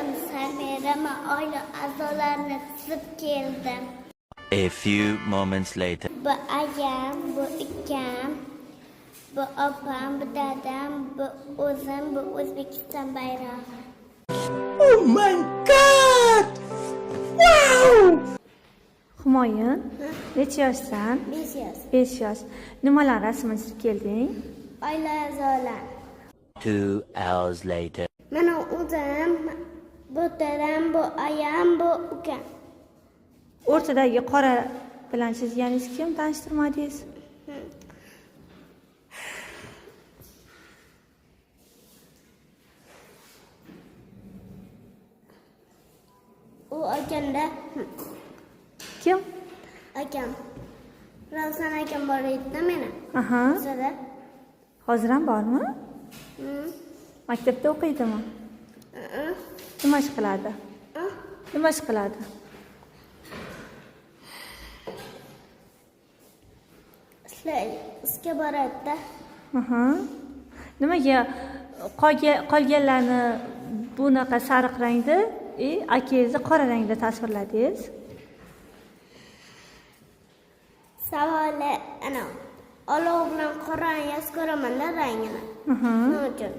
ismim Samira. Men oila a'zolarini tuzib keldim. A few moments later. Bu ayam, bu ukam, bu opam, bu dadam, bu o'zim, bu O'zbekiston bayrog'i. Oh my god! Wow! Humoyun, necha yoshsan? 5 yosh. 5 yosh. Nimalar rasmini chizib kelding? Oila a'zolar. 2 hours later. Mana o'zim, bu dadam, bu ayam, bu ukam. O'rtadagi qora bilan chizganingiz kim? Tanishtirmadingiz? U akamda Kim? akam. Ravshan akam bor edi meni. Aha. O'zida. Hozir ham bormi? Maktabda o'qiydimi? Nima ish qiladi? Nima ish qiladi? Ishga boradi-da. Aha. Nimaga qolganlarni bunaqa sariq rangda, akangizni qora rangda tasvirladingiz? Savoli ana olov bilan qorani yaxshi ko'raman-da rangini. Nima uchun?